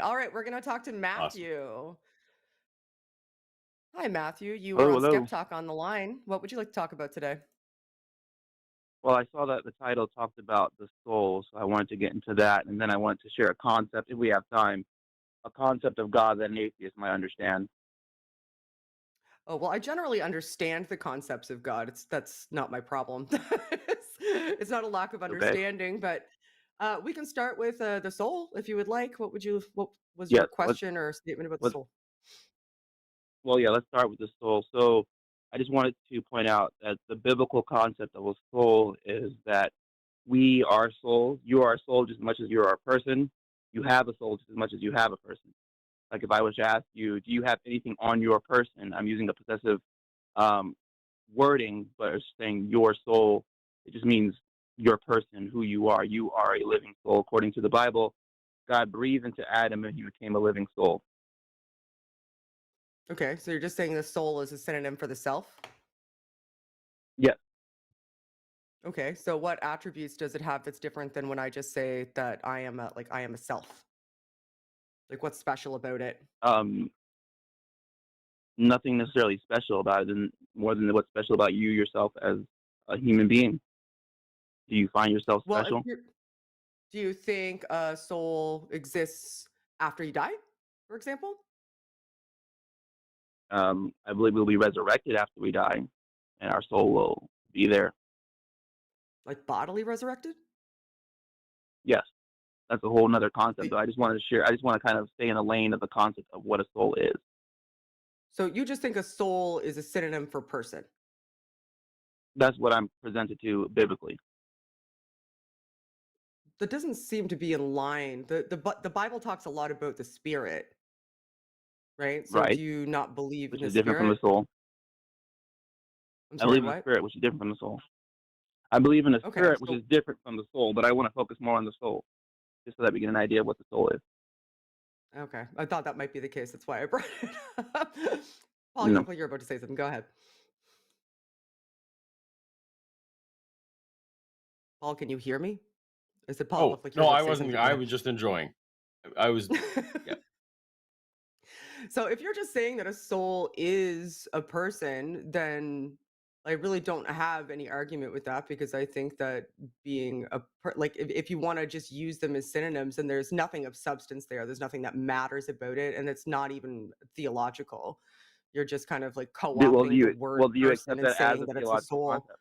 All right, we're going to talk to Awesome. Matthew. Hi, Matthew. You are Hello, on hello. SkepTalk on the line. What would you like to talk about today? Well, I saw that the title talked about the soul, so I wanted to get into that, and then I wanted to share a concept, if we have time, a concept of God that an atheist might understand. Oh, well, I generally understand the concepts of God. That's not my problem. it's not a lack of Okay. understanding, but we can start with the soul if you would like. What was your Yes. Let's question or statement about the let's soul? well, yeah. Let's start with the soul. So, I just wanted to point out that the biblical concept of a soul is that we are souls. You are a soul just as much as you are a person. You have a soul just as much as you have a person. Like if I was to ask you, do you have anything on your person? I'm using a possessive um, wording, but it's saying your soul. It just means your person, who you are. You are a living soul. According to the Bible, God breathed into Adam and he became a living soul. Okay, so you're just saying the soul is a synonym for the self? Yes. Okay, so what attributes does it have that's different than when I just say that I am a self? Like what's special about it? Um, Nothing necessarily special about it, and more than what's special about you yourself as a human being. Do you find yourself Well, if special? you're do you think a soul exists after you die, for example? I believe we'll be resurrected after we die, and our soul will be there. Like bodily resurrected? Yes. That's a whole nother concept, Y- though. I just wanted to share. I just want to kind of stay in the lane of the concept of what a soul is. So you just think a soul is a synonym for person. That's what I'm presented to biblically, That doesn't seem to be in line. The Bible talks a lot about the spirit, right? So do right? you not believe in Which the is different from the spirit? soul. I'm I sorry, believe in the what? spirit, which is different from the soul. I believe in the Okay, spirit, which so is different from the soul, but I want to focus more on the soul, just so that we get an idea of what the soul is. okay. I thought that might be the case. That's why I brought it up. Paul, you No. look like you're about to say something. Go ahead. Paul, can you hear me? I said, Paul, it Oh, looked like you were no, about I to say wasn't. something. Go I ahead. was just enjoying. I was. Yeah. So if you're just saying that a soul is a person, then I really don't have any argument with that because I think that being like if you want to just use them as synonyms, and there's nothing of substance there, there's nothing that matters about it, and it's not even theological. You're just kind of like co-opting the word Do you person accept and that as saying a that it's a theological soul. concept?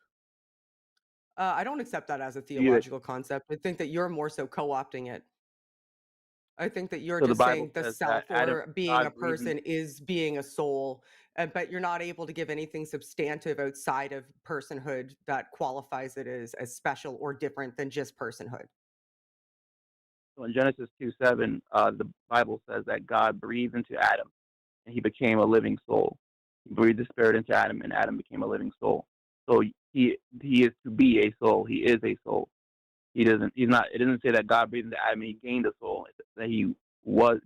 I don't accept that as a Do you? theological concept. I think that you're more so co-opting it. I think that you're So the just Bible saying the says that self Adam, or being a God breathed in. person is being a soul, but you're not able to give anything substantive outside of personhood that qualifies it as special or different than just personhood. So in Genesis 2:7, the Bible says that God breathed into Adam, and he became a living soul. He breathed the spirit into Adam, and Adam became a living soul. So he is to be a soul. He is a soul. He doesn't. He's not. It doesn't say that God breathed into Adam and he gained a soul. It says that he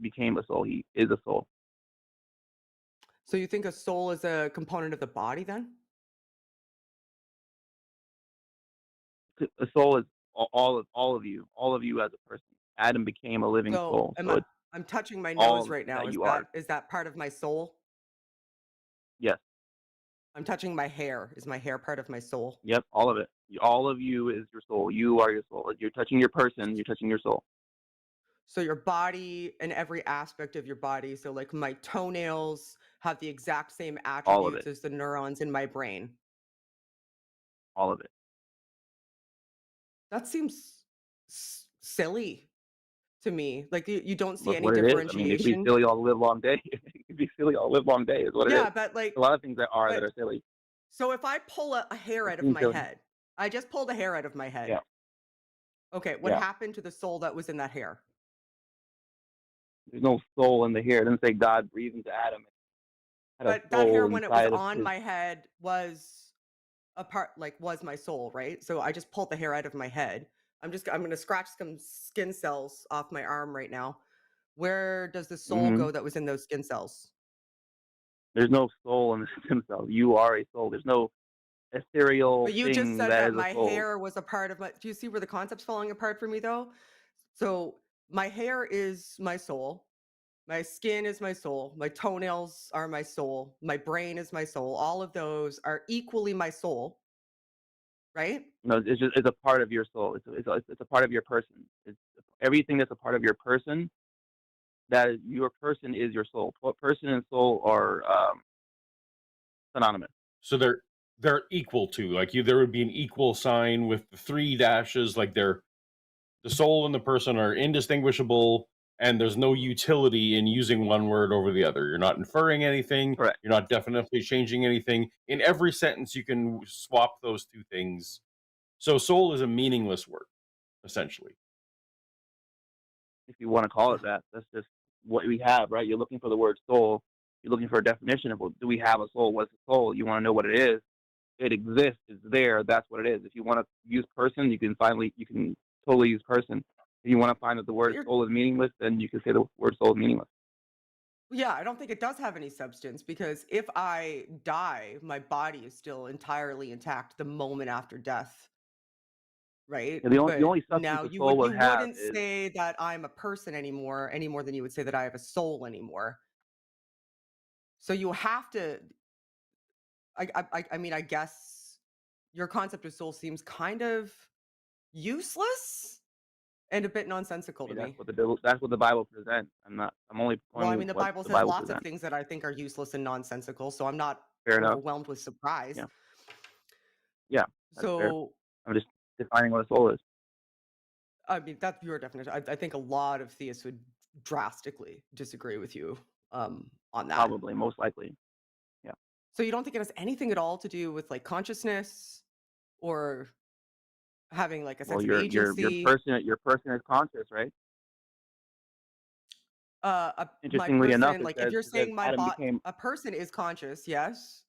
became a soul. He is a soul. So you think a soul is a component of the body then? A soul is all of you as a person. Adam became a living So soul. am So I it's I'm touching my nose all right now. that Is you are. that part of my soul? Yes. I'm touching my hair. Is my hair part of my soul? Yep. All of it. All of you is your soul. You are your soul. You're touching your person. You're touching your soul. So your body and every aspect of your body. So like my toenails have the exact same All of attributes it. as the neurons in my brain. All of it. That seems silly to me. Like you don't see Look any what it is. I mean, it could be differentiation. silly all live long day. It could be silly all live long day. Is what it is. Yeah, but A lot of things that but are silly. so if I pull a hair It out of seems my silly. head, I just pulled a hair out of my head. Yeah. Okay, what Yeah. happened to the soul that was in that hair? There's no soul in the hair. It doesn't say God breathed into Adam and had a But that hair soul when it was inside of on his. my head was a part like was my soul, right? So I just pulled the hair out of my head. I'm going to scratch some skin cells off my arm right now. Where does the soul Hmm. go that was in those skin cells? There's no soul in the stem cell. You are a soul. There's no ethereal But you just thing said that that is a my soul. hair was a part of my do you see where the concept's falling apart for me though? So my hair is my soul. My skin is my soul. My toenails are my soul. My brain is my soul. All of those are equally my soul, right? No, it's a part of your soul. It's a part of your person. It's everything that's a part of your person. Your person is your soul. Person and soul are synonymous. So they're equal to, like, you there would be an equal sign with the three dashes, like they're the soul and the person are indistinguishable, and there's no utility in using one word over the other. You're not inferring anything, Correct. you're not definitely changing anything. In every sentence you can swap those two things. So soul is a meaningless word, essentially. If you want to call it that, that's just what we have, right? You're looking for the word soul. You're looking for a definition of, well, do we have a soul? What's a soul? You want to know what it is. It exists. It's there. That's what it is. If you want to use person, you can totally use person. If you want to find that the But word you're soul is meaningless, then you can say the word soul is meaningless. Yeah, I don't think it does have any substance because if I die, my body is still entirely intact the moment after death, right? And the But only substance now a you soul would would you have wouldn't is, say that I'm a person anymore any more than you would say that I have a soul anymore. So you have to I mean, I guess your concept of soul seems kind of useless and a bit nonsensical I to mean, me. that's what the Bible presents. I'm only Well, I pointing mean, the what Bible the says Bible lots of presents. things that I think are useless and nonsensical, so I'm not Fair enough. overwhelmed with surprise. Yeah. Yeah. That's fair. So I'm just defining what a soul is. I mean, that's your definition. I think a lot of theists would drastically disagree with you on that. Probably, most likely. Yeah. So you don't think it has anything at all to do with like consciousness or having like a Well, sense of agency? your person is conscious, right? My Interestingly enough, person, like if you're it says saying my Adam bot, became. a person is conscious, yes.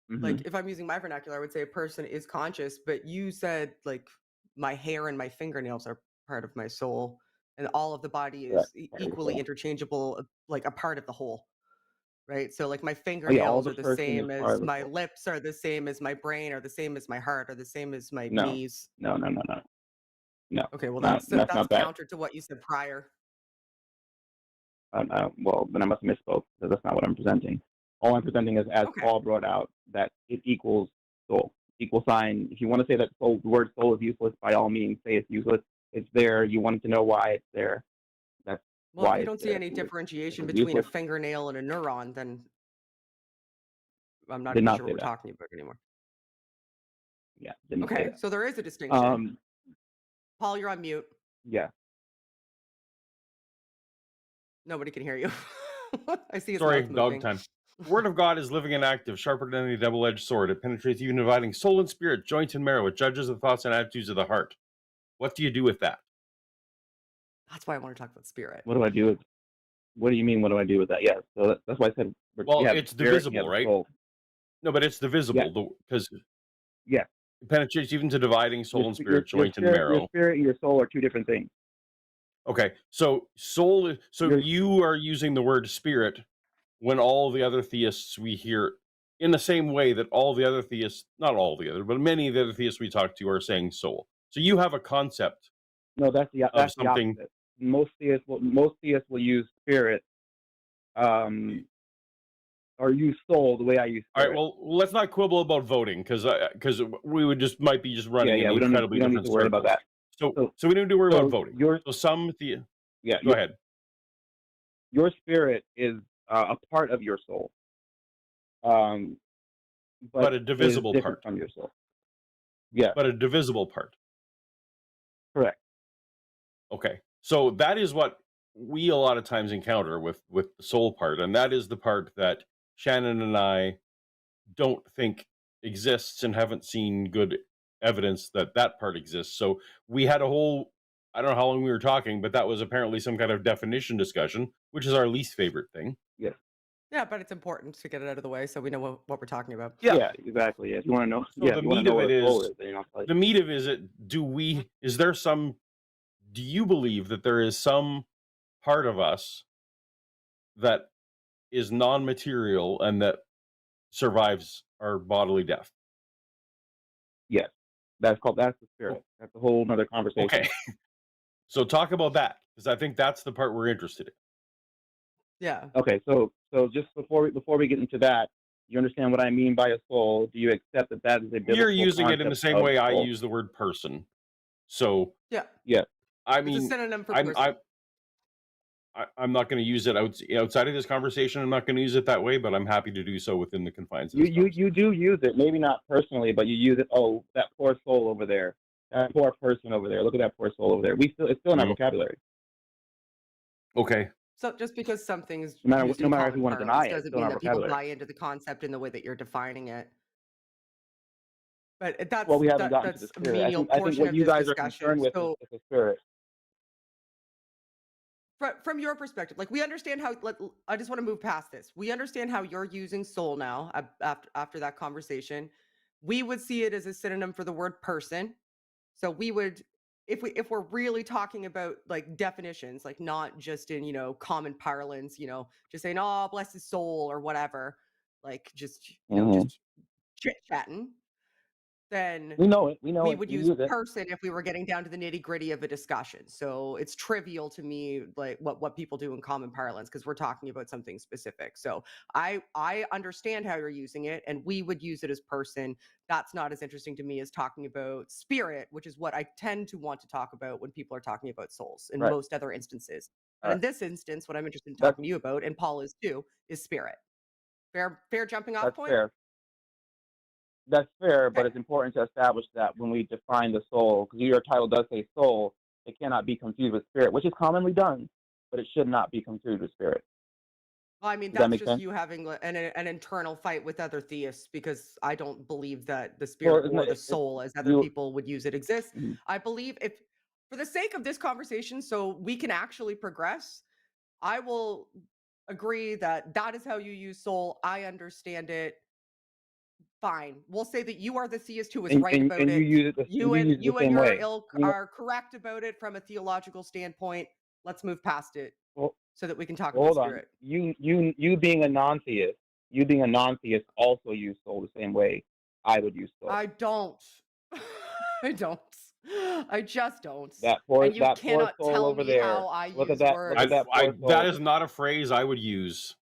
Hmm. Like if I'm using my vernacular, I would say a person is conscious. But you said like my hair and my fingernails are part of my soul, and all of the body Correct. is Part of your equally soul. interchangeable, like a part of the whole. Right? So like my Oh yeah, all fingernails the are the person is same part as of the my soul. lips, are the same as my brain, are the same as my heart, are the same as my No, knees. no, no, no, no, no. Okay, well Not that's that's not that. counter to what you said prior. Well, then I must have misspoke because that's not what I'm presenting. All I'm presenting is, as Okay. Paul brought out, that it equals soul. Equal sign. If you want to say that soul, the word soul is useless, by all means, say it's useless. It's there. You wanted to know why it's there. That's Well, if why you it's don't see there. any If differentiation it's between a useless, fingernail and a neuron, then I'm not did even not sure what say we're that. talking about anymore. Yeah, didn't say Okay, that. so there is a distinction. Um, Paul, you're on mute. yeah. Nobody can hear you. I see his Sorry, mouth dog moving. time. The word of God is living and active, sharper than any double-edged sword. It penetrates even dividing soul and spirit, joint and marrow. It judges the thoughts and attitudes of the heart. What do you do with that? That's why I want to talk about spirit. What do I do with? What do you mean? What do I do with that? Yeah. So that's why I said you Well, have the it's spirit, and you have divisible, the right? soul. No, but it's Yeah. divisible because Yeah. it penetrates even to dividing soul and spirit, joint and Your marrow. spirit and your soul are two different things. Okay, so so Your you are using the word spirit when all the other theists we hear, in the same way that all the other theists, not all the other, but many of the other theists we talk to are saying soul. So you have a concept No, of that's the something. opposite. Most theists will use spirit, um, or use soul the way I use All right, spirit. well, let's not quibble about voting because we would just might be just Yeah, running in yeah. We incredibly don't need different to worry about circles. that. So So we don't need to worry about so voting. your So yeah go ahead. your spirit is a part of your soul, um, but But a it is divisible different part. from your soul. Yeah, But a divisible part. correct. Okay. So that is what we a lot of times encounter with the soul part, and that is the part that Shannon and I don't think exists and haven't seen good evidence that that part exists. So we had a whole, I don't know how long we were talking, but that was apparently some kind of definition discussion, which is our least favorite thing. Yes. Yeah, but it's important to get it out of the way so we know what we're talking about. Yeah. Yeah, exactly. Yeah. If you want to know, So yeah, if the you want to meat know of what it a soul is is, then I'll tell you. the meat of is there some, do you believe that there is some part of us that is non-material and that survives our bodily death? Yes, that's the spirit. That's a whole other conversation. Okay. So talk about that, because I think that's the part we're interested in. Yeah. Okay, so just before we get into that, you understand what I mean by a soul? Do you accept that that is a You're biblical using it in the concept same of way I soul? use the word person. So, Yeah. Yeah. I It's a mean, synonym for I'm I, person. I'm not going to use it outside of this conversation. I'm not going to use it that way, but I'm happy to do so within the confines of You this you you conversation. do use it, maybe not personally, but you use it. Oh, that poor soul over there, that poor person over there. Look at that poor soul over there. It's still in our Mhm. vocabulary, Okay. So just because something is no matter used no in matter if common you want to deny parlance it. It's doesn't still in mean our that people vocabulary. buy into the concept in the way that you're defining it. But Well, we haven't gotten to the that's a spirit. I menial think I think portion what of you this guys are discussion. concerned with So is the spirit. from your perspective, like we understand how. I just want to move past this. We understand how you're using soul now. After that conversation, we would see it as a synonym for the word person. So we would, if we're really talking about like definitions, like not just in common parlance, just saying oh bless his soul or whatever, like just Hmm. just chit chatting, then We know it. We know we it. would We use use it. person if we were getting down to the nitty gritty of a discussion. So it's trivial to me, like what people do in common parlance, because we're talking about something specific. So I understand how you're using it, and we would use it as person. That's not as interesting to me as talking about spirit, which is what I tend to want to talk about when people are talking about souls in Right. most other instances. All But right. in this instance, what I'm interested in That's talking to you about, and Paul is too, is spirit. Fair jumping off that's point. fair. That's fair, but Okay. it's important to establish that when we define the soul, because your title does say soul, it cannot be confused with spirit, which is commonly done, but it should not be confused with spirit. Well, I mean, Does that that's make just sense? you having an internal fight with other theists, because I don't believe that the Well, spirit isn't or the it soul, as other you? people would use it, exists. Mhm. I believe, if for the sake of this conversation, so we can actually progress, I will agree that that is how you use soul. I understand it. Fine. We'll say that you are the theist who is and, right and, about and you it. use it and you use it the You and same your way. ilk are correct about it from a theological standpoint. Let's move past it Well, so that we can talk well, about hold on. spirit. You being a non-theist, you being a non-theist also use soul the same way I would use soul. I don't. I don't. I just don't. And you That poor cannot soul tell over me how there. I Look at use that. Look at words. that poor That soul. is not a phrase I would use.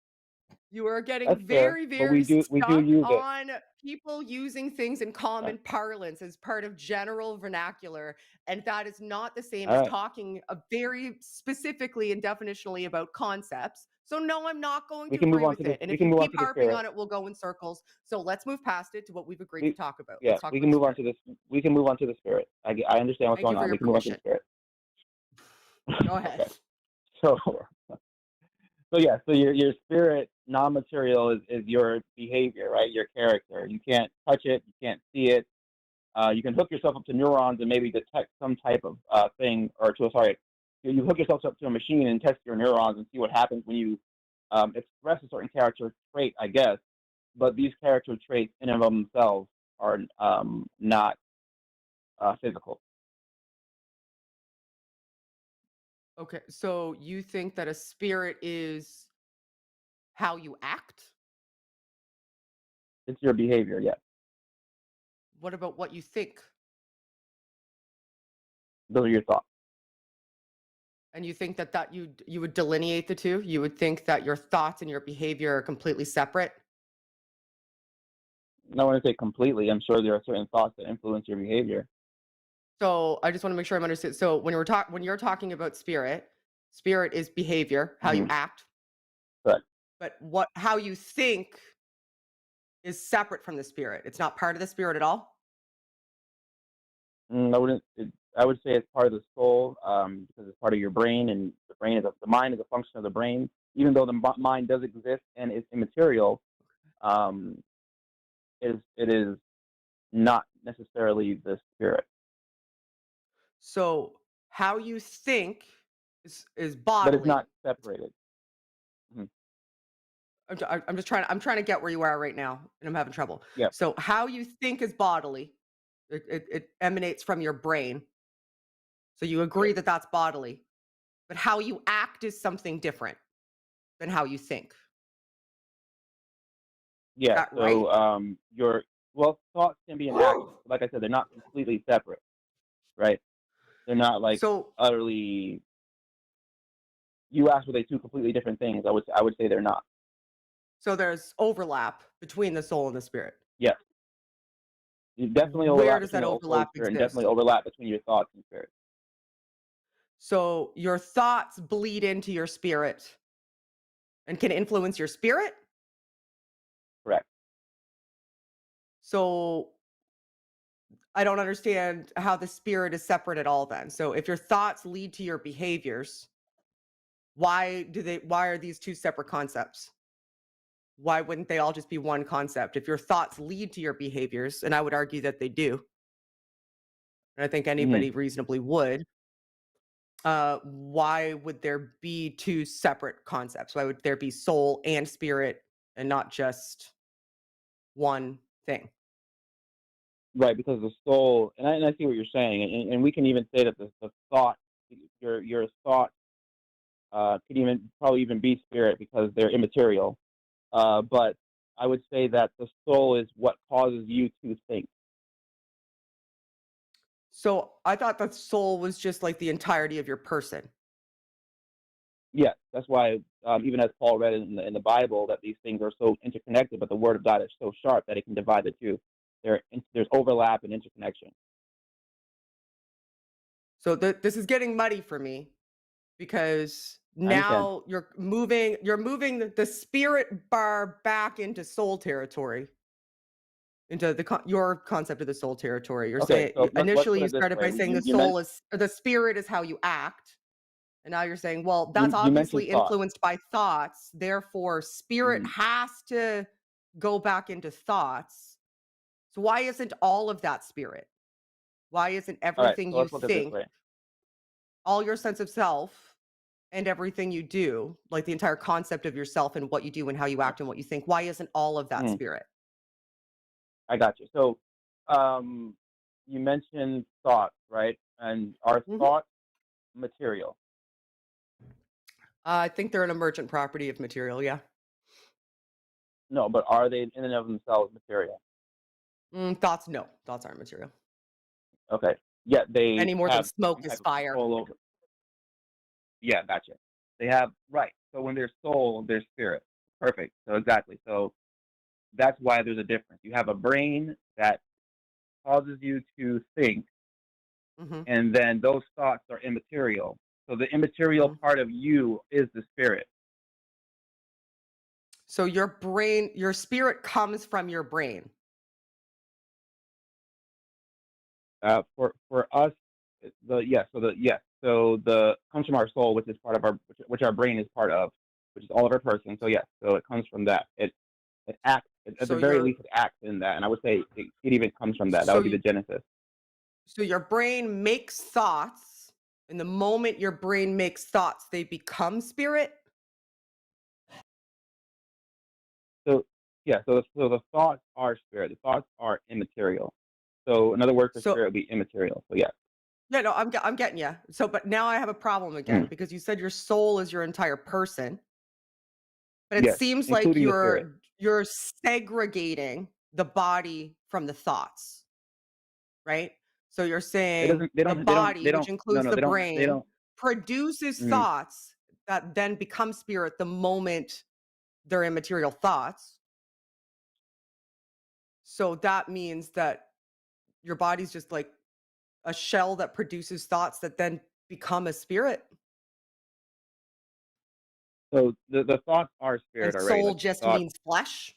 You are getting That's fair, very, but very we do stuck use it. on people using things in All right. common parlance as part of general vernacular. And that is not the same All as right. talking very specifically and definitionally about concepts. So, no, I'm not going We to can move agree on to with this. it. And We if can you move on keep to the harping spirit. on it, we'll go in circles. So, let's move past it to what we've agreed to We, talk about. yeah, Let's talk we about can move on spirit. to this. We can move on to the spirit. I understand what's Thank you going for on. your We can move on to the permission. spirit. Go ahead. Okay. So, so yeah. So your spirit, non-material, is your behavior, right? Your character. You can't touch it. You can't see it. You can hook yourself up to neurons and maybe detect some type of thing, or to sorry, you hook yourself up to a machine and test your neurons and see what happens when you express a certain character trait, I guess. But these character traits in and of themselves are not physical. Okay. So, you think that a spirit is how you act? It's your behavior, yes. What about what you think? Those are your thoughts. And you think that you would delineate the two? You would think that your thoughts and your behavior are completely separate? I want to say completely. I'm sure there are certain thoughts that influence your behavior. So I just want to make sure I'm understood. So when you're talking about spirit, spirit is behavior, how you Mm-hmm. act, Correct. but how you think is separate from the spirit. It's not part of the spirit at all. I wouldn't. I would say it's part of the soul because it's part of your brain, and the mind is a function of the brain. Even though the mind does exist and is immaterial, um, it is not necessarily the spirit, So how you think is but it's not bodily. separated. Mhm. I'm trying to get where you are right now, and I'm having trouble. Yeah, So how you think is bodily. It emanates from your brain. So you yeah, agree that that's bodily, but how you act is something different than how you think. Is yeah. that right? So your thoughts can be an action. Like I said, they're not completely separate, right? They're not like So utterly. you asked were they two completely different things. I would say they're not. So there's overlap between the soul and the spirit. Yes, you definitely Where overlap does between that the soul and overlap spirit, and definitely exist? overlap between your thoughts and spirit. So your thoughts bleed into your spirit and can influence your spirit. Correct. So I don't understand how the spirit is separate at all then. So if your thoughts lead to your behaviors, why are these two separate concepts? Why wouldn't they all just be one concept? If your thoughts lead to your behaviors, and I would argue that they do, and I think Hmm. anybody reasonably would, why would there be two separate concepts? Why would there be soul and spirit and not just one thing? Right, because the soul, and I see what you're saying, and we can even say that the thought, your thought, could even probably even be spirit because they're immaterial. But I would say that the soul is what causes you to think. So I thought the soul was just like the entirety of your person. Yes, that's why even as Paul read in the Bible that these things are so interconnected, but the Word of God is so sharp that it can divide the two. There's overlap and interconnection. So this is getting muddy for me because I understand. now you're moving the spirit bar back into soul territory, into your concept of the soul territory. You're Okay, saying so let's initially put you it this started by way. saying the soul is or the spirit is how you act. And now you're saying, well, that's You mentioned obviously thought. influenced by thoughts. Therefore, spirit Mhm. has to go back into thoughts. So why isn't all of that spirit? Why isn't All right, everything so you let's look at it this think, way. all your sense of self and everything you do, like the entire concept of yourself and what you do and how you act and what you think, why isn't all of that Mhm. spirit? I got you. So, um, you mentioned thoughts, right? And are Mhm. thoughts material? I think they're an emergent property of material. Yeah. No, but are they in and of themselves material? Thoughts, no. Thoughts aren't material. Okay. Yet they Any more than have smoke some is type of fire. control over. Yeah, gotcha. They have right. So when there's soul, there's spirit. Perfect. So exactly. So that's why there's a difference. You have a brain that causes you to think, Hmm. and then those thoughts are immaterial. So the Hmm. immaterial part of you is the spirit. So your brain, your spirit comes from your brain. For us, the yes. So the yes. So the comes from our soul, which is part of our which our brain is part of, which is all of our person. So yes. So it comes from that. It acts at So the very your least it acts in that, and I would say it even comes from that. That so would be you the genesis. so your brain makes thoughts, and the moment your brain makes thoughts, they become spirit. So yeah. So the thoughts are spirit. The thoughts are immaterial. So another word for So spirit would be immaterial. So yes. yeah, no, I'm getting you. So, but now I have a problem again Mm. because you said your soul is your entire person, but it Yes, seems like including the spirit. you're segregating the body from the thoughts, right? So you're It saying doesn't. They the don't. They don't. They body, which don't. No, includes no. the They don't. They brain, don't. produces Mhm. thoughts that then become spirit the moment they're immaterial thoughts. So that means that your body's just like a shell that produces thoughts that then become a spirit, So the thoughts are and spirit already. soul Like just thoughts. means flesh.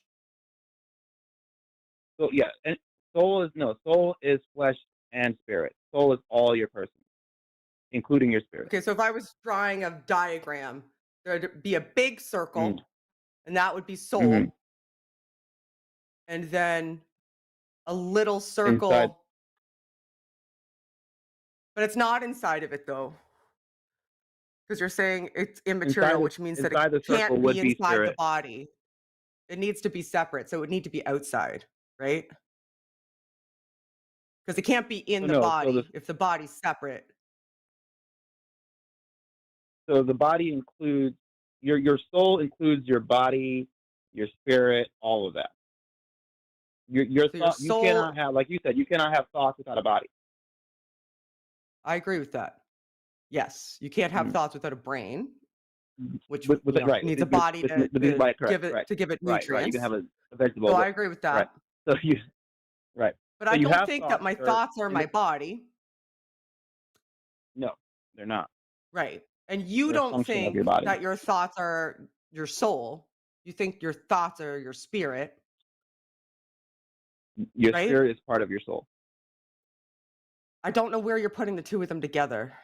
So yeah, and soul is no. Soul is flesh and spirit. Soul is all your person, including your spirit. Okay, so if I was drawing a diagram, there'd be a big Mm-hmm. circle, and that would be Mm-hmm. soul, and then a little Inside, circle, but it's not inside of it though, because you're saying it's immaterial, which means that it inside the circle can't would be be inside the spirit. body. It needs to be separate, so it would need to be outside, right? Because it can't be in So the no. body if the body's separate. So the body includes your soul includes your body, your spirit, all of that. Your So your thought. You soul, cannot have, like you said, you cannot have thoughts without a body. I agree with that. Yes, you can't have Mm-hmm. thoughts without a brain. which with it, right? needs a body Right, correct, to give it right. You can nutrients. have a vegetable, So but I agree with right. that. So you right. But So I you don't have think that thoughts my that are thoughts are in my body, no, they're not. right? And you They're a don't function of your think body. that your thoughts are your soul. You think your thoughts are your spirit, Your right? spirit is part of your soul. I don't know where you're putting the two of them together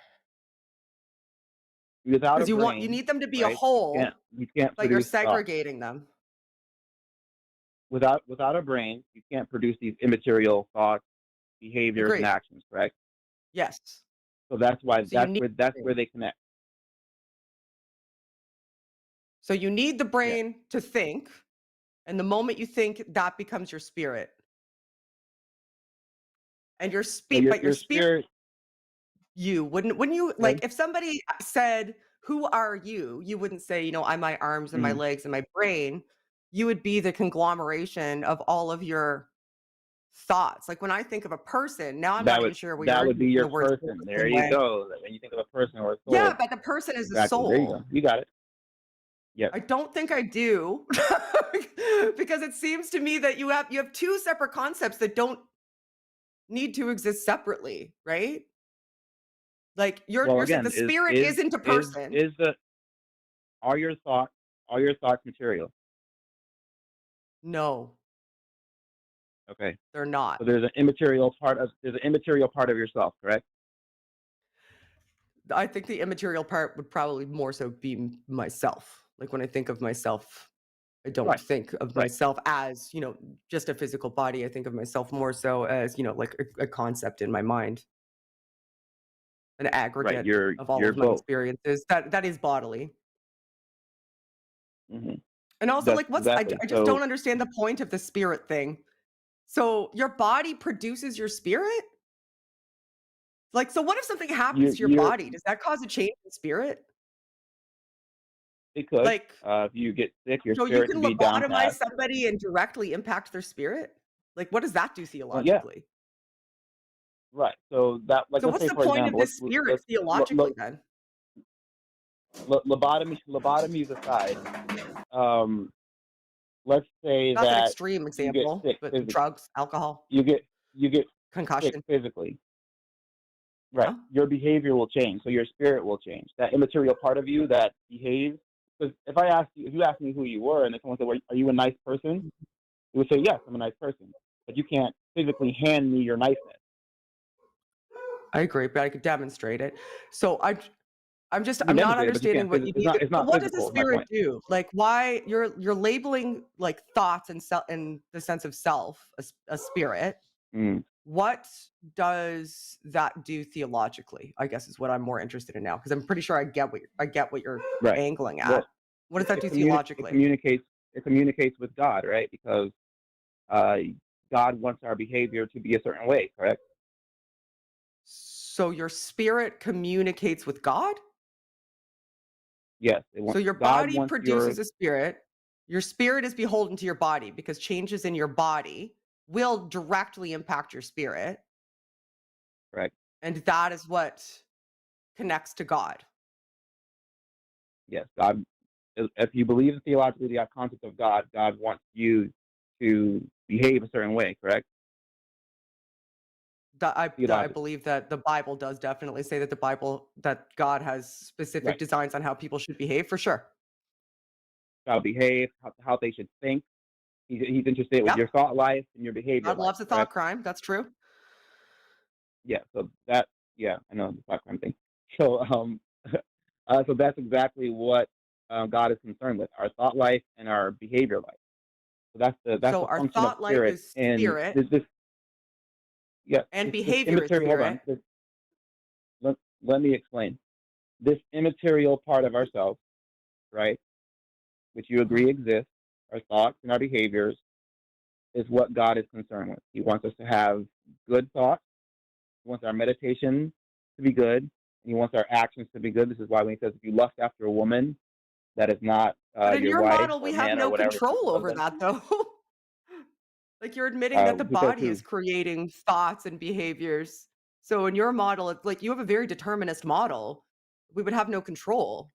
Without a because you brain, need them to be a right? whole, You can't but you're produce thought. segregating them. Without a brain, you can't produce these immaterial thoughts, behaviors, and Agreed. actions. Correct. Yes. So that's why So you need that's where they connect. so you need the Yeah. brain to think, and the moment you think, that becomes your spirit. And So but your your spirit, spirit. you wouldn't you, Good. like, if somebody said, "Who are you?" You wouldn't say, "I'm my arms and my Mhm. legs and my brain." You would be the conglomeration of all of your thoughts. Like, when I think of a person, now I'm not even sure we That are would be using your the word soul person. the There same you way. go. When you think of a person or a Yeah, soul, but the person is a exactly. There you go. soul. You got it. Yep. I don't think I do. Because it seems to me that you have two separate concepts that don't need to exist separately, right? Like, Well, you're saying again, the spirit isn't a person. is the are your thoughts material? No, Okay. they're not. So there's an immaterial part of yourself, correct? I think the immaterial part would probably more so be myself. Like, when I think of myself, I don't Right. think of Right. myself as, just a physical body. I think of myself more so as, like a concept in my mind, an Right. aggregate of all You're of my both. experiences that is bodily. Hmm. And also, That's like, exactly. I just don't So understand the point of the spirit thing. So your body produces your spirit? Like, so what if something happens to your you're body? Does that cause a change in spirit? it could. Like, If you get sick, your so you spirit can could be lobotomize downcast. somebody and directly impact their spirit? Like, what does that do Well, yeah. theologically? Right. So that, like, So let's what's say, the for point of example, this spirit theologically then? lobotomies aside. Um, let's say That's an that extreme you get example, sick but physically. drugs, alcohol, You get you get sick concussion. physically. Right. Yeah. Your behavior will change, so your spirit will change. That immaterial part of you that behaves. Because if you ask me who you were, and if someone said, well, "Are you a nice person?" You would say, "Yes, I'm a nice person," but you can't physically hand me your niceness. I agree, but I could demonstrate it. So You can I'm not demonstrate it, but you understanding can't. what you mean. It's So not what does the physical. Is my spirit point. do? Like, why you're labeling, like, thoughts and in the sense of self, a spirit. Mm, What does that do theologically? I guess is what I'm more interested in now, because I'm pretty sure I get what you're right. angling at. Well, What does that it do communi- it theologically? communicates it communicates with God, right? Because uh, God wants our behavior to be a certain way, correct? So your spirit communicates with God? Yes, So your God body wants your produces a spirit. Your spirit is beholden to your body because changes in your body will directly impact your spirit. correct. And that is what connects to God. Yes, God. If you believe in theologically the concept of God, God wants you to behave a certain way, correct? I Theologically, believe that the Bible does definitely say that God has specific right? designs on how people should behave, for sure. How to behave, how they should think. He's interested with Yeah. your thought life and your behavior God life, loves a thought correct? crime. That's true. Yeah. So that, yeah, I know the thought crime thing. So so that's exactly what God is concerned with: our thought life and our behavior life. So that's So the our function of thought life spirit. is And spirit this yeah, and this behavior is immaterial. Hold spirit. on. Let me explain. This immaterial part of ourselves, right, which you Mhm. agree exists, our thoughts and our behaviors, is what God is concerned with. He wants us to have good thoughts. He wants our meditation to be good. And he wants our actions to be good. This is why when he says, if you lust after a woman that is not But in your your wife model, or we have man or no whatever, it's not control your over husband, that, though. Like, you're admitting that the who says body who? is creating thoughts and behaviors. So in your model, it's like you have a very determinist model. We would have no control.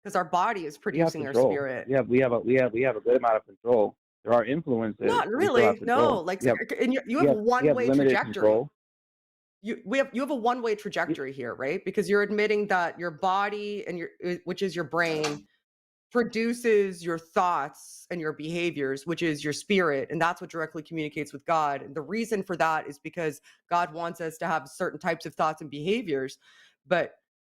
because our body is We have producing our control. spirit. We have a good amount of control. There are influences, Not but we still have really. No, control. like, We have and you we have have we have one-way limited trajectory. control. You have a one-way We, trajectory here, right? Because you're admitting that your body and which is your brain, produces your thoughts and your behaviors, which is your spirit, and that's what directly communicates with God. And the reason for that is because God wants us to have certain types of thoughts and behaviors, but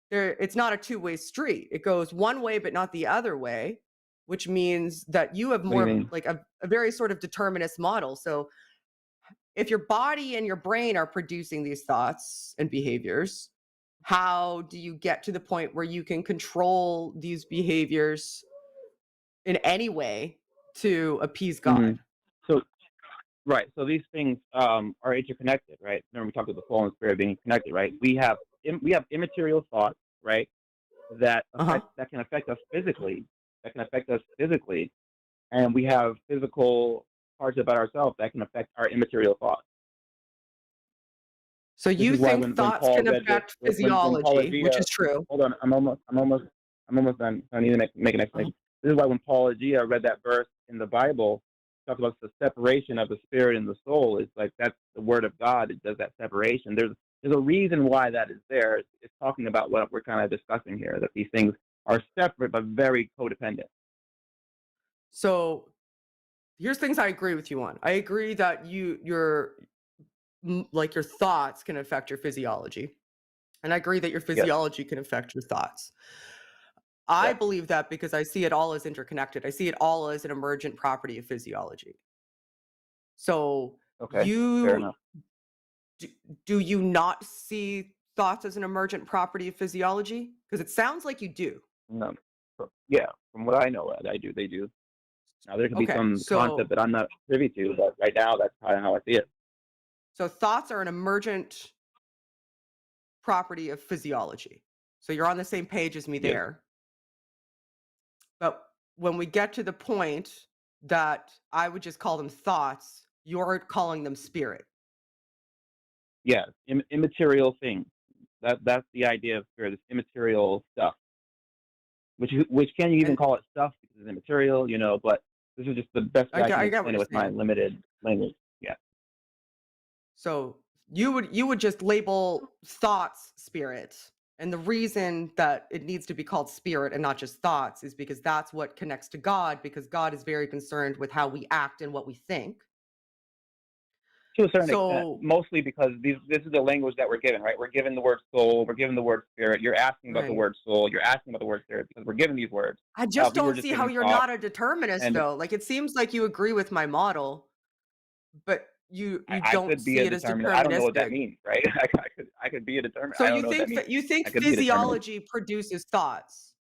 it's not a two-way street. It goes one way, but not the other way, which means that you have what do you more of mean? like a very sort of determinist model. So if your body and your brain are producing these thoughts and behaviors, how do you get to the point where you can control these behaviors in any way to appease hmm God? So right. So these things are interconnected, right? Remember we talked about the soul and spirit being connected, right? We have immaterial thoughts, right? Uh-huh. That can affect us physically. That can affect us physically, and we have physical parts about ourselves that can affect our immaterial thoughts. So This you is why think when thoughts Paul can read this, affect when physiology, which Paulogia, is true. hold on, I'm almost done. I need to make an Uh-huh. explanation. This is why when Paulogia read that verse in the Bible, talks about the separation of the spirit and the soul. It's like that's the word of God. It does that separation. There's a reason why that is there. It's talking about what we're kind of discussing here, that these things are separate but very codependent. So here's things I agree with you on. I agree that like your thoughts can affect your physiology. And I agree that your Yes, physiology can affect your thoughts. I yes. believe that because I see it all as interconnected. I see it all as an emergent property of physiology. So Okay, fair you enough. do, do you not see thoughts as an emergent property of physiology? Because it sounds like you do. No, yeah, from what I know, I do. They do. Now there could be Okay. some concept that I'm not privy to, but right now that's kind of how I see it. So thoughts are an emergent property of physiology. So you're on the same page as me Yes. there. But when we get to the point that I would just call them thoughts, you're calling them spirit. Yeah, immaterial things. That's the idea of spirit. It's immaterial stuff. Which can you even And call it stuff because it's immaterial, But this is just the best way I can I get what explain it you're with my saying. limited language. Yeah. So you would just label thoughts spirit. And the reason that it needs to be called spirit and not just thoughts is because that's what connects to God, because God is very concerned with how we act and what we think. To a certain extent, So, mostly because this is the language that we're given, right? We're given the word soul, we're given the word spirit. You're asking about the right. word soul, you're asking about the word spirit because we're given these words. I Now, just if we were don't just see how given you're thought, not a determinist and though. Like it seems like you agree with my model, but you I don't could be see a it as determinant. I don't know what that deterministic. means, right? I could be a determinant. So I don't know what that means. you think I could be a determinant. physiology produces thoughts.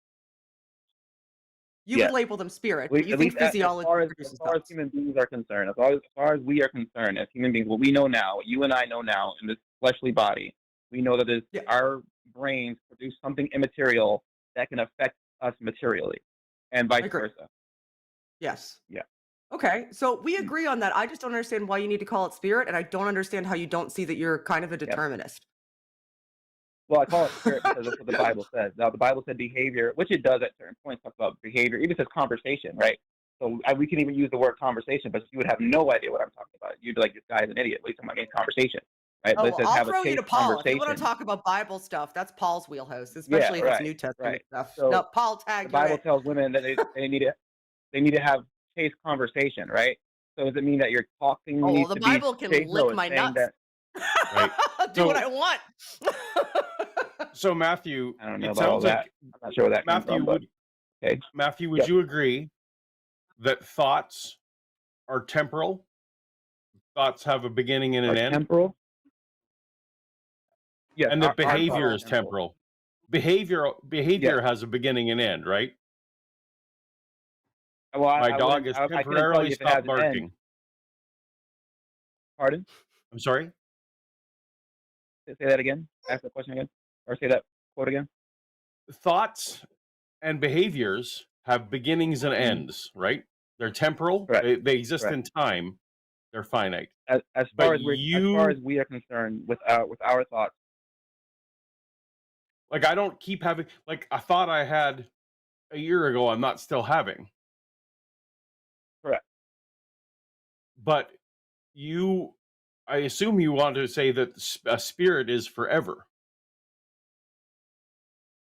You would Yes. label them spirit, but you At think least physiology as produces far as thoughts. human beings are concerned, as far as we are concerned, as human beings, what we know now, what you and I know now in this fleshly body, we know that Yeah, our brains produce something immaterial that can affect us materially, and vice I agree. versa. Yes. Yeah. Okay. So we Mm. agree on that. I just don't understand why you need to call it spirit, and I don't understand how you don't see that you're kind of a Yeah. determinist. Well, I call it spirit because that's what the Bible says. Now, the Bible said behavior, which it does at certain points, talks about behavior. Even says conversation, right? So we can even use the word conversation, but you would have no idea what I'm talking about. You'd be like, this guy is an idiot. What are you talking about? Getting conversation, right? Oh, But it well, says I'll have a throw you chaste to Paul. If you want to conversation. talk about Bible stuff, that's Paul's wheelhouse, Yeah, especially if it's right, New Testament right. stuff. No, So Paul, the tag, you're Bible it. tells women that they need to have chaste conversation, right? So does it mean that your talking Oh, well, needs the to be Bible can chaste? No, lick it's my saying nuts. that Right. Do what I So want. so Matthew, I don't know it about all sounds that. like I'm not sure where that came Matthew from, but would okay. Matthew, would Yep. you agree that thoughts are temporal? Thoughts have a beginning and Our an end, temporal. Yes, and that our thoughts behavior are Temporal. is temporal. temporal. Yes. Behavior has a beginning and end, right? Well, My I dog wouldn't. has I couldn't tell temporarily you if it has stopped an end. barking. Pardon? I'm sorry? Say that again. Ask the question again, or say that quote again. Thoughts and behaviors have beginnings and Mm, ends, right? They're temporal. correct. They exist Correct. in time. They're finite. Far But as far as you, we are concerned with our thoughts. like, I don't keep having, like, I thought I had a year ago I'm not still having. Correct. But I assume you want to say that a spirit is forever.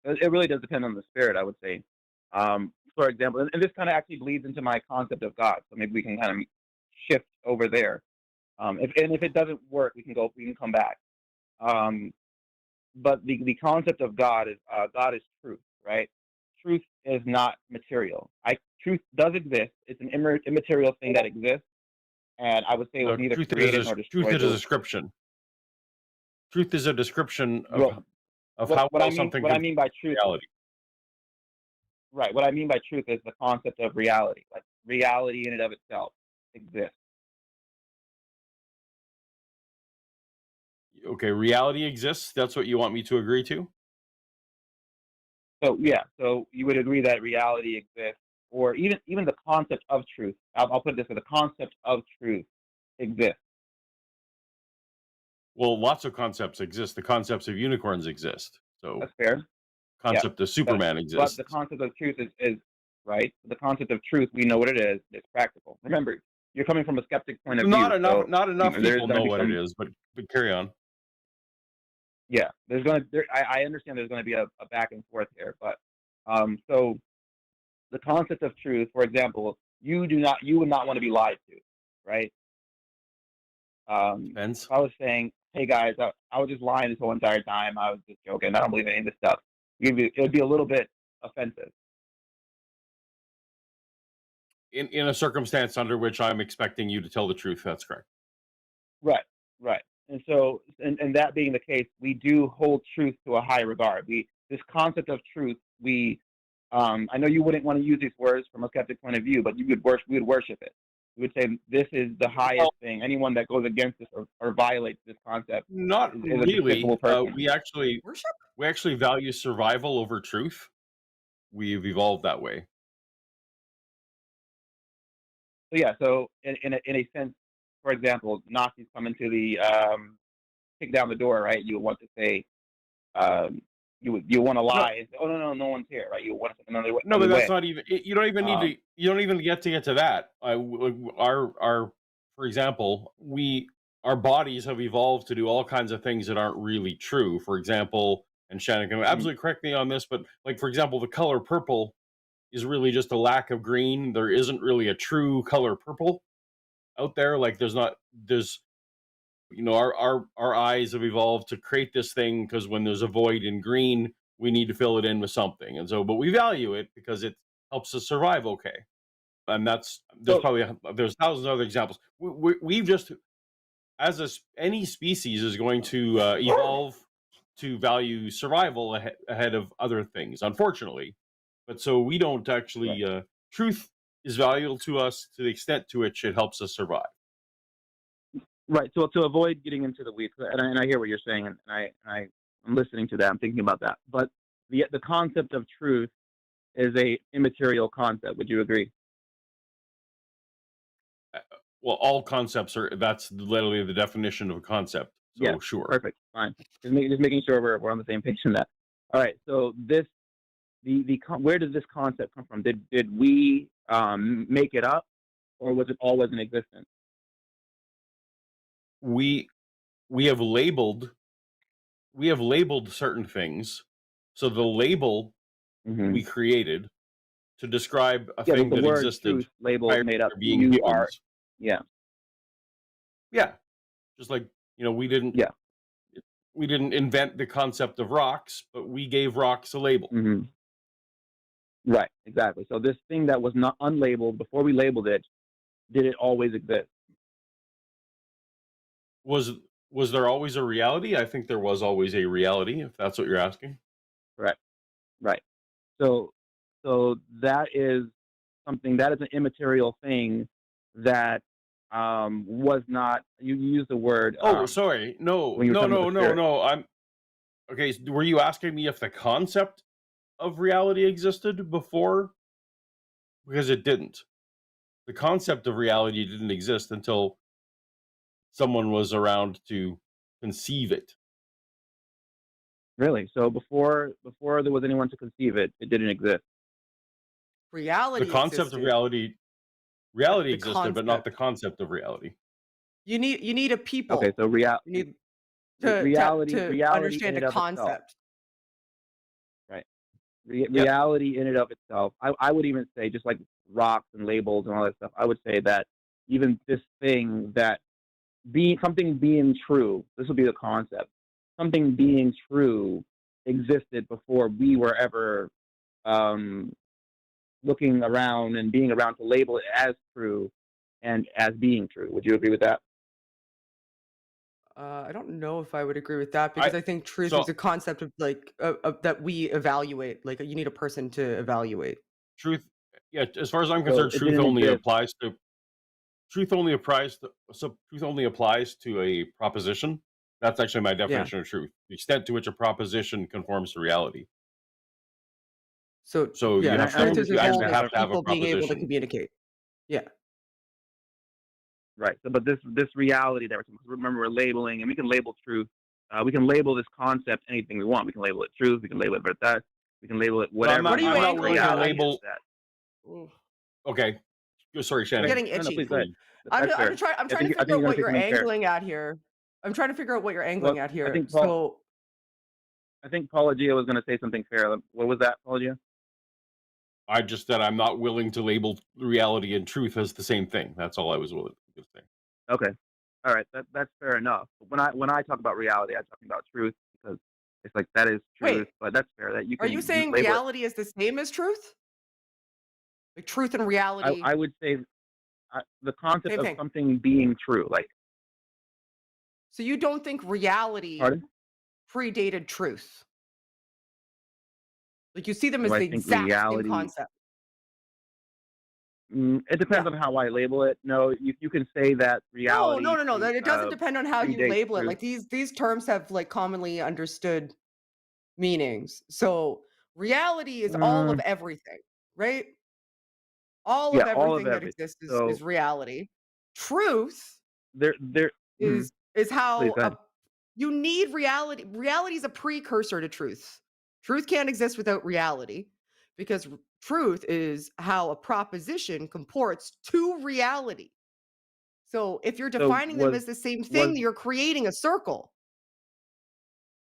It really does depend on the spirit, I would say. For example, and this kind of actually bleeds into my concept of God. So maybe we can kind of shift over there. If it doesn't work, we can come back. But the concept of God is truth, right? Truth is not material. Truth does exist. It's an immaterial thing that exists, and I would say it was neither created nor Truth destroyed. is a description. Truth is a description Well, of how well something what I can mean by truth, reality. right? What I mean by truth is the concept of reality. Like reality in and of itself exists. Okay, reality exists. That's what you want me to agree to? So yeah, so you would agree that reality exists, or even the concept of truth. I'll put it this way: the concept of truth exists. Well, lots of concepts exist. The concepts of unicorns exist. So That's fair. Yeah, concept of but Superman but exists. the concept of truth is right. The concept of truth, we know what it is. It's practical. Remember, you're coming from a skeptic point of Not view, enough so not enough there's people going to know be what it some. is, but carry on. Yeah, I understand there's going to be a back and forth here, but so the concept of truth, for example, you would not want to be lied to, right? Depends. If I was saying, hey guys, I was just lying this whole entire time. I was just joking. I don't believe any of this stuff. It would be a little bit offensive. In a circumstance under which I'm expecting you to tell the truth, that's correct. Right, right. And so, and that being the case, we do hold truth to a high regard. This concept of truth, I know you wouldn't want to use these words from a skeptic point of view, but we would worship it. We would say this is the highest thing. Anyone that goes against this or violates this concept Not is a despicable really. person. We Worship? actually value survival over truth. We've evolved that way. So yeah, so in a sense, for example, Nazis come into the kick down the door, right? You would want to say, um, you want to No, lie and say, oh no one's here, right? You want to say no, another but that's way. not even. You don't even need Um, to. You don't even get to that. Our, for example, our bodies have evolved to do all kinds of things that aren't really true. For example, and Shannon can mhm. absolutely correct me on this, but like for example, the color purple is really just a lack of green. There isn't really a true color purple out there. Like there's our eyes have evolved to create this thing because when there's a void in green, we need to fill it in with something. And so, but we value it because it helps us survive okay. And So there's thousands of other examples. We've just any species is going to evolve to value survival ahead of other things, unfortunately. But so we don't right, actually. Truth is valuable to us to the extent to which it helps us survive. right. So to avoid getting into the weeds, and I hear what you're saying, and I'm listening to that. I'm thinking about that. But the concept of truth is a immaterial concept. Would you agree? Well, all concepts that's literally the definition of a concept. Yeah, So sure. perfect, fine. Just making sure we're on the same page in that. All right. So where does this concept come from? Did we make it up, or was it always in existence? We we have labeled certain things. So the label Hmm. we created to describe a Yeah, thing the that word existed truth label prior to made up. there being You are. humans. Yeah. Yeah. Just like, Yeah. we didn't invent the concept of rocks, but we gave rocks a label. Hmm. Right. Exactly. So this thing that was not unlabeled before we labeled it, did it always exist? Was was there always a reality? I think there was always a reality, if that's what you're asking. Correct. Right. So that is something that is an immaterial thing that was not. You use the word Oh, sorry. No, when you were no, talking about no, the no, spirit. no. I'm okay. Were you asking me if the concept of reality existed before? Because it didn't. The concept of reality didn't exist until someone was around to conceive it. Really? So before there was anyone to conceive it, it didn't exist. reality concept of existed, reality but the existed, but not concept. the concept of reality. You need a Okay, people. so You need to reality in understand a and of itself, concept. right? Yep. Reality in and of itself. I would even say, just like rocks and labels and all that stuff, I would say that even this thing that something being true, this would be the concept. Something being true existed before we were ever looking around and being around to label it as true and as being true. Would you agree with that? I don't know if I would agree with that because I I think truth is so a concept of like that we evaluate. Like you need a person to evaluate. truth, yeah, as far as I'm So concerned, it didn't exist. Truth only applies to a proposition. That's actually my Yeah. definition of truth. The extent to which a proposition conforms to reality. So So yeah, And I truth is you actually involved understand with have that. to have a people being able to proposition. communicate. Yeah. Right. So, but this reality that remember, we're labeling, and we can label truth. We can label this concept anything we want. We can label it truth. We can label it verdad. We can label it But whatever What are we you I'm want. not But willing angling to at? reality is label. that. Ooh, Okay, sorry, I'm Okay. Shannon. getting No, itchy. please go ahead. I'm That's just, I'm fair. just trying. I'm trying to I figure think out you're gonna what say you're something fair. angling at here. I'm trying to figure out what you're Well, angling at I here. think So Paulogia was going to say something fair. What was that, Paulogia? I just said I'm not willing to label reality and truth as the same thing. That's all I was willing to say. Okay. All right. That's fair enough. But when I talk about reality, I'm talking about truth, because it's like that is truth. wait, But that's fair that you are you can saying label it. reality is the same as truth? Like truth and reality, I would say the concept same of thing. something being true. Like, So you don't think reality pardon? predated truth? Like you see them Do as I the think exact same reality? concept? It depends Yeah. on how I label it. No, you can say that No, no, reality no, no. That it doesn't depend on how you predates label it. truth. Like these terms have like commonly understood meanings. So reality is all of Mm, everything, right? All yeah, of all of everything that everything. exists So is reality. Truth there. is Please how go ahead. you need reality. Reality is a precursor to truth. Truth can't exist without reality because truth is how a proposition comports to reality. So if you're So defining them as the same was thing, you're creating a circle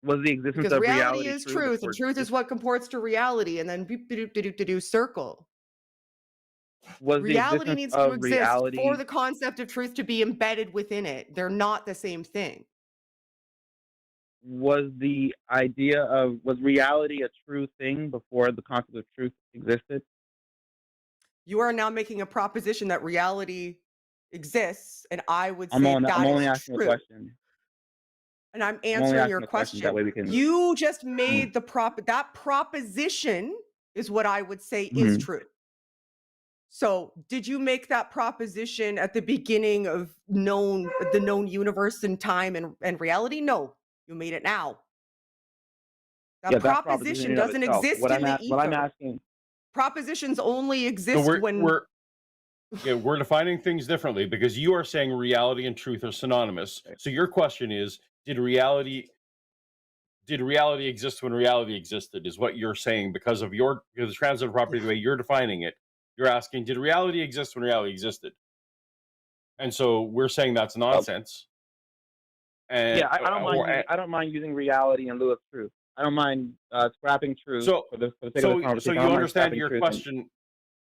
was the existence because of reality reality is true truth and before truth this? is what comports to reality and then circle. Was the Reality existence needs to of exist for reality the concept of truth to be embedded within it. They're not the same thing. was reality a true thing before the concept of truth existed? You are now making a proposition that reality exists, and I would I'm say on. I'm that only is asking a true. question. And I'm I'm only answering your asking a question. That question. way we can. You just Mhm. made that proposition is what I would say is Mhm. true. So, did you make that proposition at the beginning of the known universe and time and reality? No, you made it now. Yeah, That that proposition in proposition and of doesn't itself. exist in the What I'm ether. asking. Propositions only So exist when we're defining things differently because you are saying reality and truth are synonymous. So your question is, did reality exist when reality existed? Is what you're saying because of the transitive property, yeah. the way you're defining it. You're asking, did reality exist when reality existed? And so we're saying that's nonsense. And Yeah, I don't mind using reality in lieu of truth. I don't mind scrapping truth so for the sake of the so conversation. I you don't mind understand scrapping your truth. question.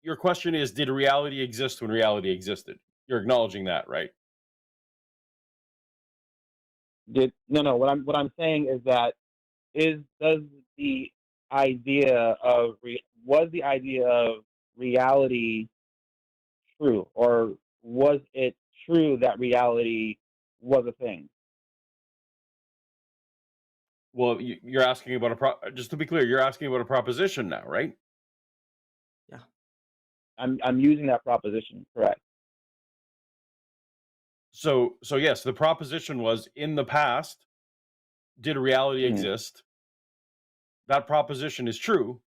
Your question is, did reality exist when reality existed? You're acknowledging that, right? No. What I'm saying is that does the idea of was the idea of reality true, or was it true that reality was a thing? Well, you're asking about just to be clear, you're asking about a proposition now, right? Yeah. I'm using that proposition, correct? So yes, the proposition was, in the past, did reality Mhm. exist? That proposition is true,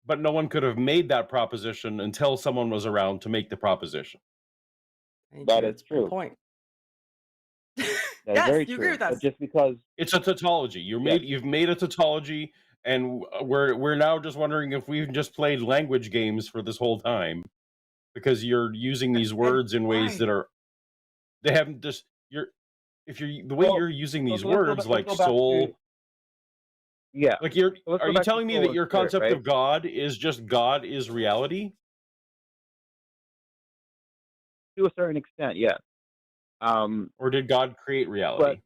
but no one could have made that proposition until someone was around to make the proposition. Thank That you. is That's my true. point. That is Yes, very you agree true. with But us. just because, It's a tautology. yes, You've made a tautology and we're now just wondering if we've just played language games for this whole time, because you're using these And words in ways why? that are they haven't just you're if you're the way Well, you're using so, these so let's go words back. Let's like go back to soul, yeah. like So let's are go you back to telling me soul that and your spirit, concept right? of God is just God is reality? To a certain extent, yes. Or did God create But reality?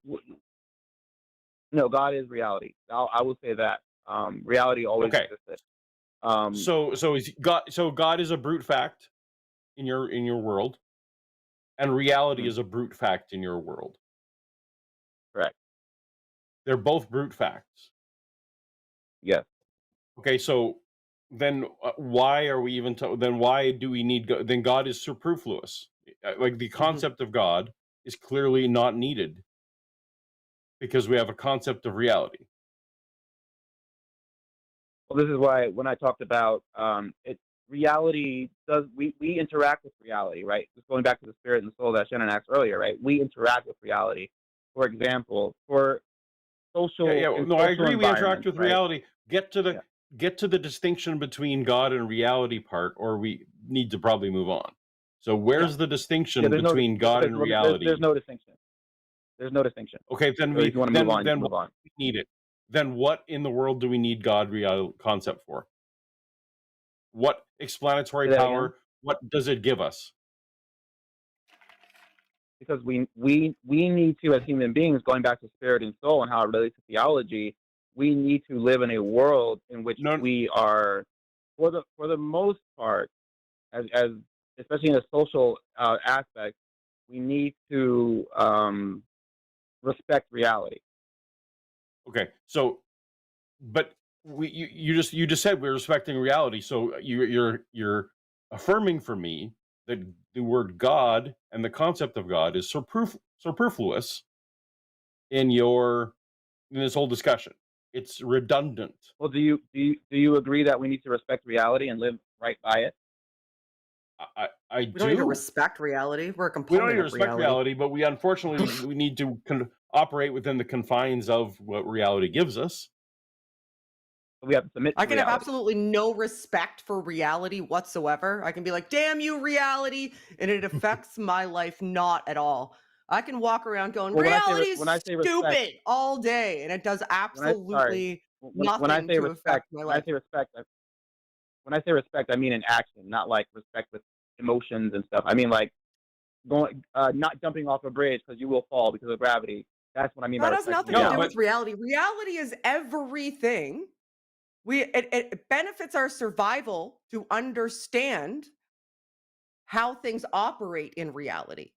no, God is reality. I will say that. Reality always Okay. existed. Um, So God is a brute fact in your world, and reality mhm, is a brute fact in your world. correct. They're both brute facts. Yes. Okay, so then why are we even then why do we need then God is superfluous. Like the Mhm. concept of God is clearly not needed because we have a concept of reality. Well, this is why when I talked about it, reality does we interact with reality, right? Just going back to the spirit and the soul that Shannon asked earlier, right? We interact with reality. For example, for social Yeah. in No, I social agree. We interact environments, with right? reality. Yeah. Get to the distinction between God and reality part, or we need to probably move on. So, Yeah. where's the Yeah. distinction There's no between God okay. and Well, there's reality? no distinction. There's no distinction. Okay, then So if you want to move on, you can what move on. do we need it? Then what in the world do we need God real concept for? What explanatory Say that again. power? What does it give us? Because we need to, as human beings, going back to spirit and soul and how it relates to theology, we need to live in a world in which No, we are, for the most part, as especially in a social aspect, we need to respect reality. okay. So, but you just said we're respecting reality. So you're affirming for me that the word God and the concept of God is superfluous in this whole discussion. It's redundant. Well, do you agree that we need to respect reality and live right by it? I We don't need to do. respect reality. We're a We don't need component to of respect reality. reality, but we unfortunately we need to operate within the confines of what reality gives us. So we have to submit I to can have reality. absolutely no respect for reality whatsoever. I can be like, damn you, reality. And it affects my life not at all. I can walk around going, Well, reality is when I say respect, stupid all day. And it does when I sorry, absolutely when I nothing say to respect, affect my when I life. say respect, when I say respect, I mean in action, not like respect with emotions and stuff. I mean like not jumping off a bridge because you will fall because of gravity. That's what I mean by That has respecting nothing to No, do reality. with but reality. Reality is everything. It benefits our survival to understand how things operate in reality.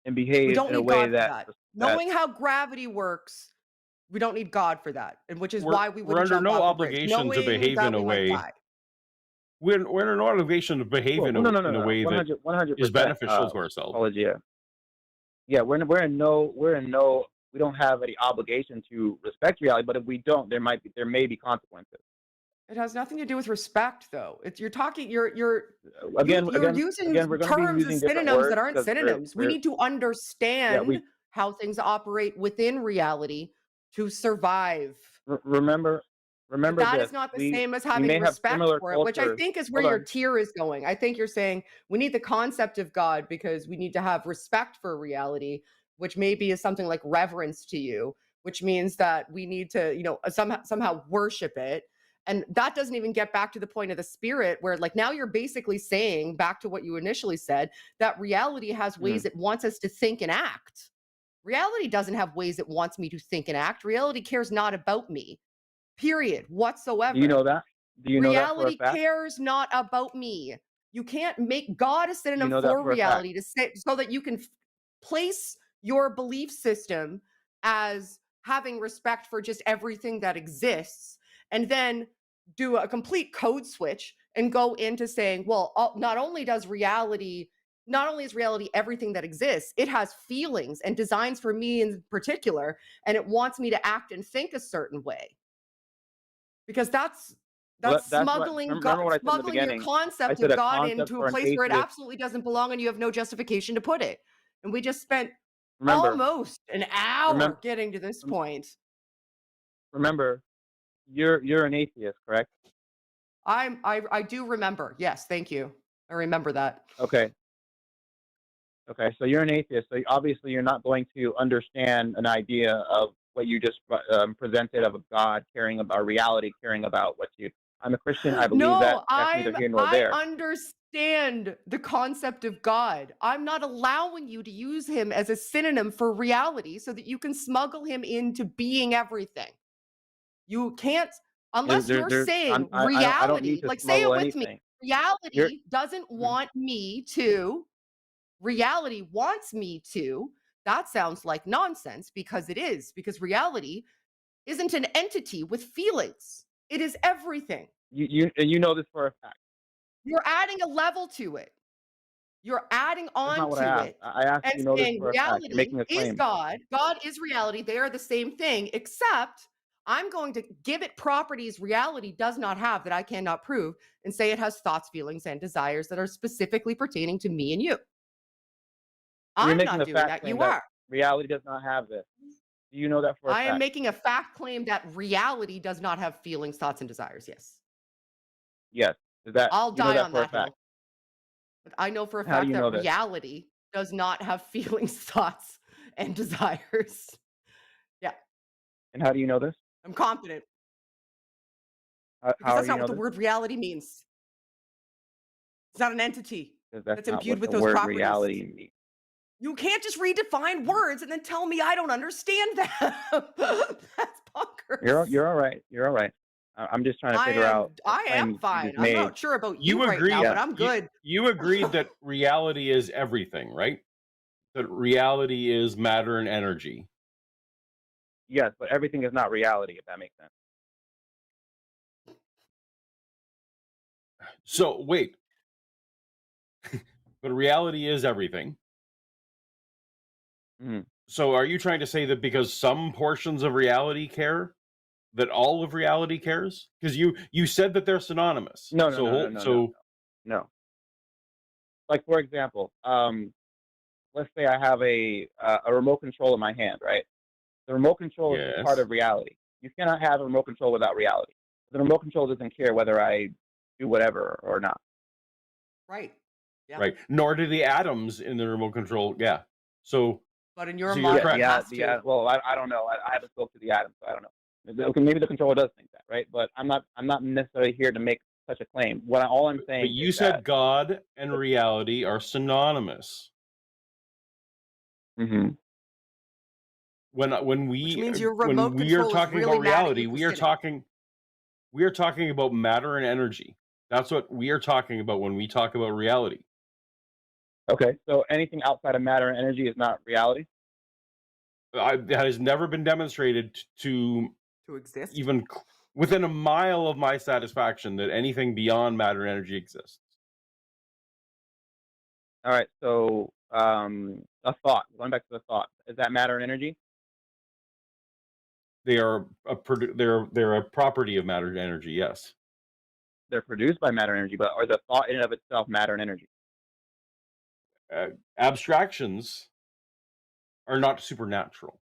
And We behave don't in a need way God for that that. that Knowing how gravity works, we don't need God for that, and which is why we we're wouldn't under jump no off a bridge, obligation to knowing behave in that a we might way. die. We're under no obligation to behave well, no, no, no, in a no, way that 100 is percent. beneficial to ourselves. Paulogia. Yeah, we're in no we don't have any obligation to respect reality, but if we don't, there may be consequences. It has nothing to do with respect, though. It's you're talking Again, you're using we're going to be terms as using different synonyms that words aren't because synonyms. We need to yeah understand we how things operate within reality to survive. remember But that this. is not the We same as we having may have respect similar for it, which I cultures. think is where Hold your on. tier is going. I think you're saying we need the concept of God because we need to have respect for reality, which maybe is something like reverence to you, which means that we need to, somehow worship it. And that doesn't even get back to the point of the spirit, where like now you're basically saying back to what you initially said that reality has Mhm. ways it wants us to think and act. Reality doesn't have ways it wants me to think and act. Reality cares not about me, period, Do you whatsoever. know that? Do you know that for a Reality fact? cares not about me. You can't make God a Do you synonym know that for for a fact? reality to say so that you can place your belief system as having respect for just everything that exists, and then do a complete code switch and go into saying, well, not only is reality everything that exists, it has feelings and designs for me in particular, and it wants me to act and think a certain way, because that's Well, that's that's what. smuggling God, Remember what I said in the smuggling your beginning. I concept said of a God concept into a for an place where it atheist. absolutely doesn't belong and you have no justification to put it. And we just spent Remember, almost an hour remember, getting to this point. remember. you're an atheist, correct? I do remember. Yes, thank you. I remember that. Okay. Okay, so you're an atheist, so obviously you're not going to understand an idea of what you just presented of a God caring about reality, caring about what you. I'm a Christian. I believe that. No, That's neither here nor I there. understand the concept of God. I'm not allowing you to use him as a synonym for reality so that you can smuggle him into being everything. You can't, unless you're saying I don't need reality, to like say smuggle it with me. anything. You're Reality doesn't want me to, reality wants me to. That sounds like nonsense because it is, because reality isn't an entity with feelings. It is everything. you know this for a fact. You're adding a level to it. You're adding That's not on what I to asked. it I asked and you know this saying for a fact. You're reality making a is claim. God. God is reality. They are the same thing, except I'm going to give it properties reality does not have that I cannot prove and say it has thoughts, feelings, and desires that are specifically pertaining to me and you. You're I'm making not a doing fact that. claim You that are. reality does not have this. Do you know that for a I am fact? making a fact claim that reality does not have feelings, thoughts, and desires. Yes. Yes. Is that I'll you know die that on for a that fact? hill. But I know for a How do fact you that know this? reality does not have feelings, thoughts, and desires. Yeah, And how do you know this? I'm confident because How that's do you not what know the this? word reality means. It's not an entity Because that's that's not imbued what with the those word properties. reality means. You can't just redefine words and then tell me I don't understand them. That's bonkers. You're all right. You're all right. I'm just trying to figure out the I am claim you fine. just I'm made. not sure about you You right now, agreed but Yeah. I'm good. you agreed that reality is everything, right? That reality is matter and energy. Yes, but everything is not reality, if that makes sense. So wait, but reality is everything. Mhm. So are you trying to say that because some portions of reality care, that all of reality cares? Because you said that they're synonymous. No, no, So no, no, no, no, no. No. Like for example, let's say I have a remote control in my hand, right? The remote control is just part yes, of reality. You cannot have a remote control without reality. The remote control doesn't care whether I do whatever or not. Right. Yeah. right. Nor do the atoms in the remote control. Yeah. So But in your so you're mind, trying. it has to. Well, I don't know. I haven't spoke to the atom, so I don't know. Okay, maybe the controller does think that, right? But I'm not necessarily here to make such a claim. All I'm But saying you is that. said God and reality are synonymous. Mm-hmm. When Which we means your when remote we are control is talking really about mad at reality, you for sinning. we are talking about matter and energy. That's what we are talking about when we talk about reality. Okay, so anything outside of matter and energy is not reality. That has never been demonstrated to To exist. even within a mile of my satisfaction that anything beyond matter and energy exists. All right, so a thought. Going back to the thought, is that matter and energy? They are they're a property of matter and energy. Yes, They're produced by matter and energy, but are the thought in and of itself matter and energy? uh, abstractions are not supernatural.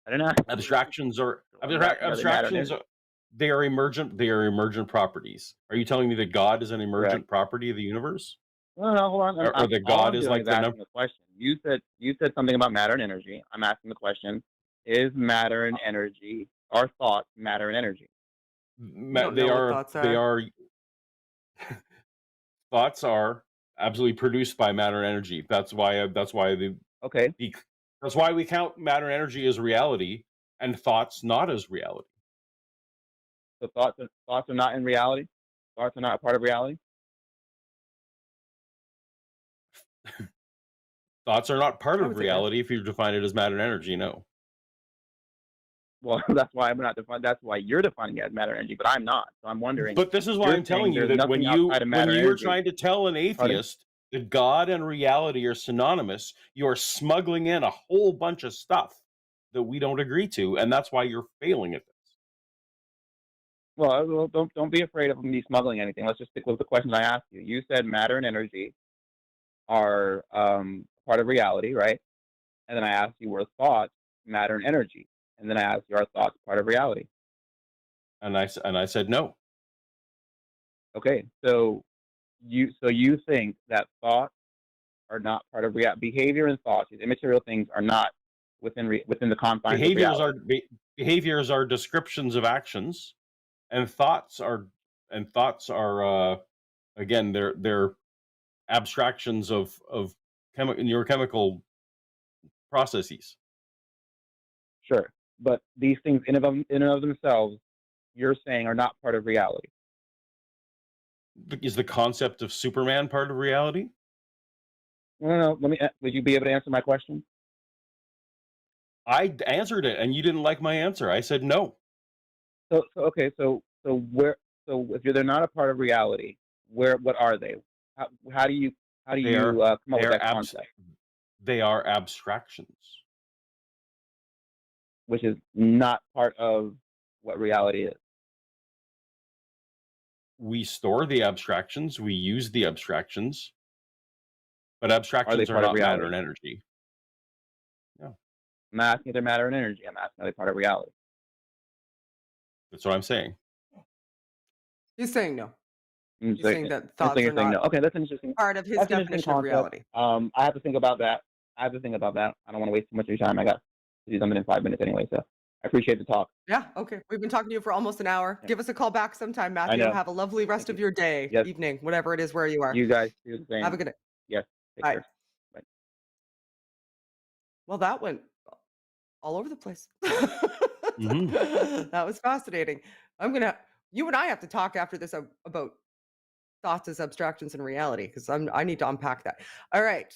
I don't know. Abstractions are I'm asking, are they matter and abstractions. energy? They are emergent. They are emergent properties. Are you telling me that God is an Correct. emergent property of the universe, No, no, hold on. or that All God I'm is doing like is the number? asking a question. You said something about matter and energy. I'm asking the question: is matter and energy, our thoughts, matter and energy? You don't They know what are. thoughts They are. are. Thoughts are absolutely produced by matter and energy. That's why. Okay, The that's why we count matter and energy as reality, and thoughts not as reality. so thoughts are not in reality. Thoughts are not a part of reality. Thoughts are not part I of would say yes. reality if you define it as matter and energy. No. Well, that's why I'm not defining. That's why you're defining it as matter and energy, but I'm not. So I'm wondering. But this is why You're I'm saying telling you there's that nothing outside of when matter and you are energy. trying to tell an Pardon? atheist that God and reality are synonymous, you're smuggling in a whole bunch of stuff that we don't agree to, and that's why you're failing at this. Well, don't be afraid of me smuggling anything. Let's just stick with the questions I asked you. You said matter and energy are part of reality, right? And then I asked you were thoughts matter and energy, and then I asked you are thoughts part of reality? And I said no. Okay, so you think that thoughts are not part of reality? Behavior and thoughts, these immaterial things, are not within the confines of Behaviors reality. are behaviors are descriptions of actions, and thoughts are again, they're abstractions of neurochemical processes. Sure, but these things in and of themselves, you're saying, are not part of reality. Is the concept of Superman part of reality? No. Would you be able to answer my question? I answered it, and you didn't like my answer. I said no. Okay, they're not a part of reality, what are they? How do you They are come up they with are that concept, they are abstractions. which is not part of what reality is? We store the abstractions, we use the abstractions, but Are they abstractions are part of not matter reality? and energy. No, I'm asking if they're matter and energy. I'm asking, are they part of reality? that's what I'm saying. He's saying no. Mm, He's So, saying that and so thoughts you're are saying no. not Okay, that's an interesting. part of his That's an interesting definition of concept. reality. I have to think about that. I don't want to waste too much of your time. I got to do something in 5 minutes anyway. So I appreciate the talk. Yeah, okay. We've been talking to you for almost an hour. Yeah, Give us a call back sometime, I Matthew. know. Have a lovely rest Thank of you. your day, Yes, evening, whatever it is where you are. you guys do the Have a same. good day. Yes, take Bye. care. Bye. Well, that went all over the place. Hmm. That was fascinating. I'm gonna you and I have to talk after this about thoughts as abstractions and reality because I need to unpack that. All right.